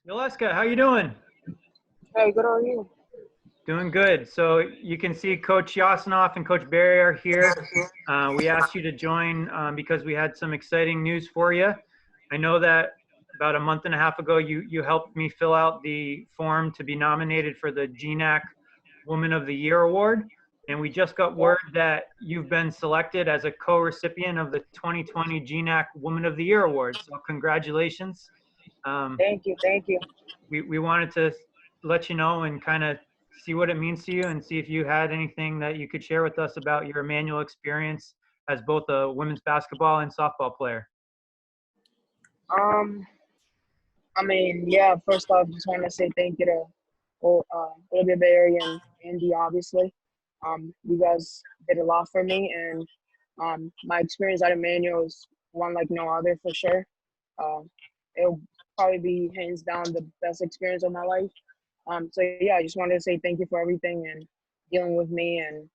Yuleska, how you doing? Hey, good on you. Doing good. So you can see Coach Yosinoff and Coach Berry are here. We asked you to join because we had some exciting news for you. I know that about a month and a half ago, you helped me fill out the form to be nominated for the GNAC Woman of the Year Award. And we just got Yeah, word that you've been selected as a co-recipient of the 2020 GNAC Woman of the Year Award. So congratulations. Um, thank you. we wanted to let you know and kind of see what it means to you and see if you had anything that you could share with us about your Emmanuel experience as both a women's basketball and softball player. Um, yeah. First off, just want to say thank you to Olivia Berry and Andy. Obviously, you guys did a lot for me, and my experience at Emmanuel is one like no other for sure. It'll probably be hands down the best experience of my life. So yeah, I just wanted to say thank you for everything and dealing with me, and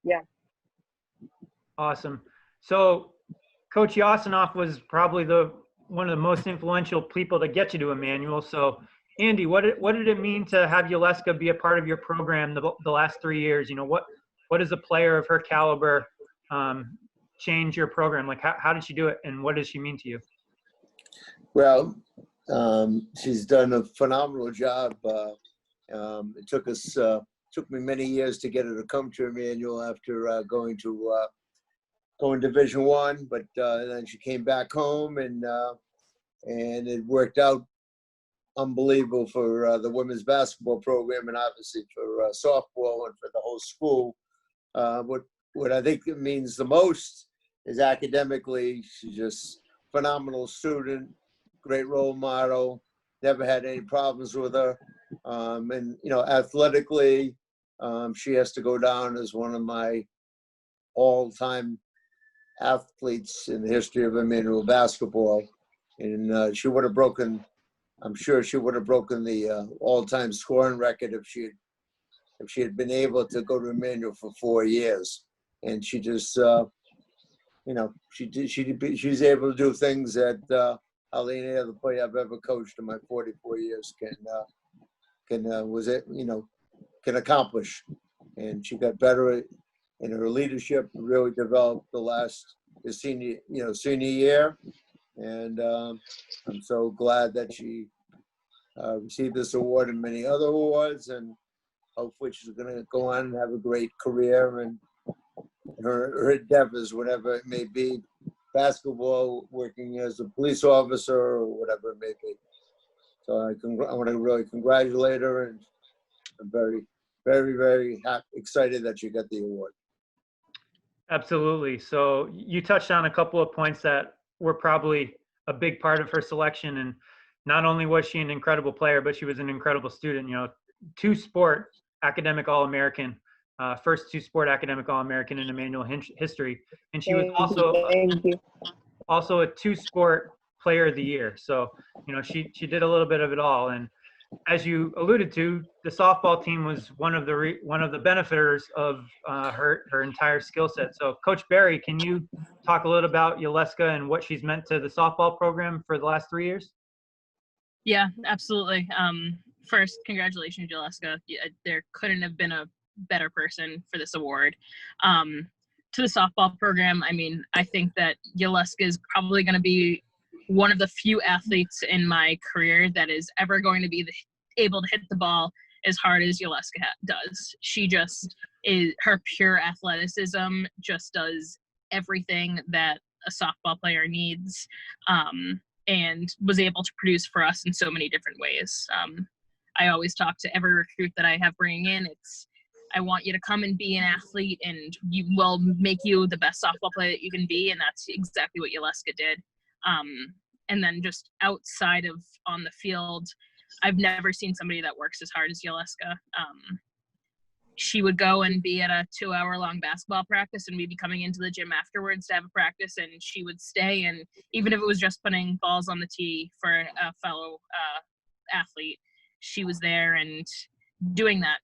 yeah. Awesome. So Coach Yosinoff was probably the one of the most influential people to get you to Emmanuel. So Andy, what did it mean to have Yuleska be a part of your program the last 3 years? You know, what does a player of her caliber change your program? Like how did she do it and what does she mean to you? Well, she's done a phenomenal job. It took me many years to get her to come to Emmanuel after going Division One, but then she came back home, and it worked out unbelievable for the women's basketball program, and obviously for softball and for the whole school. What I think it means the most is academically, she's just phenomenal student, great role model. Never had any problems with her, and athletically, she has to go down as one of my all-time athletes in the history of Emmanuel basketball. And she would have broken, I'm sure she would have broken the all-time scoring record if she had been able to go to Emmanuel for 4 years. And she just, she's able to do things that hardly any other player I've ever coached in my 44 years can accomplish. And she got better in her leadership, really developed the senior year. And I'm so glad that she received this award and many other awards. And hopefully she's going to go on and have a great career and her endeavors, whatever it may be, basketball, working as a police officer, or whatever it may be. So I want to really congratulate her, and I'm very, very, very excited that she got the award. Absolutely. So you touched on a couple of points that were probably a big part of her selection. And not only was she an incredible player, but she was an incredible student. You know, two-sport academic All-American, first two-sport academic All-American in Emmanuel history. And she was Thank you. also a two-sport player of the year. So, you know, she did a little bit of it all. And as you alluded to, the softball team was one of the benefiters of her entire skill set. So, Coach Berry, can you talk a little about Yuleska and what she's meant to the softball program for the last 3 years? Yeah, absolutely. First, congratulations, Yuleska. There couldn't have been a better person for this award. To the softball program, I mean, I think that Yuleska is probably going to be one of the few athletes in my career that is ever going to be able to hit the ball as hard as Yuleska does. She just is, her pure athleticism just does everything that a softball player needs, and was able to produce for us in so many different ways. I always talk to every recruit that I have bringing in. I want you to come and be an athlete, and you will make you the best softball player that you can be, and that's exactly what Yuleska did. And then just outside of on the field, I've never seen somebody that works as hard as Yuleska. She would go and be at a 2-hour-long basketball practice, and we'd be coming into the gym afterwards to have a practice, and she would stay. And even if it was just putting balls on the tee for a fellow athlete, she was there and doing that.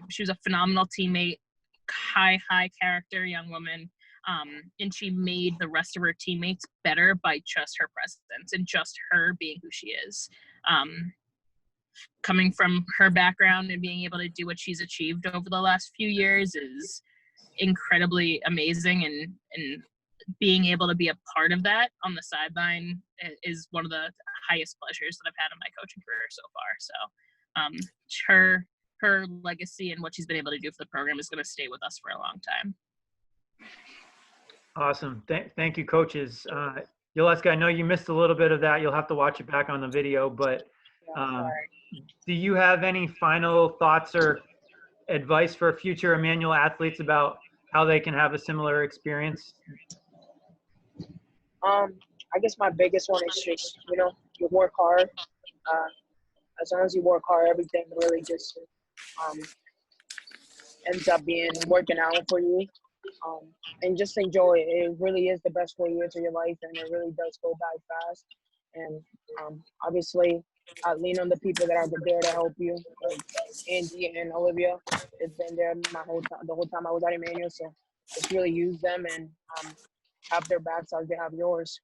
She was a phenomenal teammate, high character young woman. And she made the rest of her teammates better by just her presence and just her being who she is. Coming from her background and being able to do what she's achieved over the last few years is incredibly amazing, and being able to be a part of that on the sideline is one of the highest pleasures that I've had in my coaching career so far. So her legacy and what she's been able to do for the program is going to stay with us for a long time. Awesome. Thank you, coaches. Yuleska, I know you missed a little bit of that. You'll have to watch it back on the video, but do you have any final thoughts or advice for future Emmanuel athletes about how they can have a similar experience? I guess my biggest one is just, you work hard. As long as you work hard, everything really just ends up being working out for you. And just enjoy it. It really is the best 4 years of your life, and it really does go by fast. And obviously, I lean on the people that are there to help you, like Andy and Olivia. It's been there the whole time I was at Emmanuel, so just really use them and have their backs as they have yours.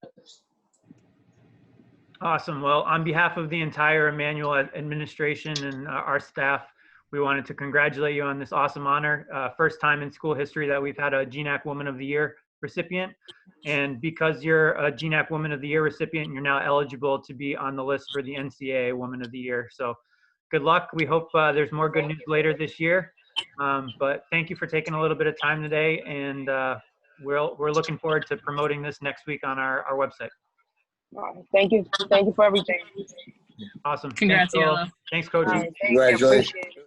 Awesome. Well, on behalf of the entire Emmanuel administration and our staff, we wanted to congratulate you on this awesome honor. First time in school history that we've had a GNAC Woman of the Year recipient. And because you're a GNAC Woman of the Year recipient, you're now eligible to be on the list for the NCAA Woman of the Year. So good luck. We hope there's more good news later this year. But thank you for taking a little bit of time today. And we're looking forward to promoting this next week on our website. Thank you. Thank you for everything. Awesome. Congrats, Yolo. Thanks, coach. Thank you. Congratulations. Appreciate it.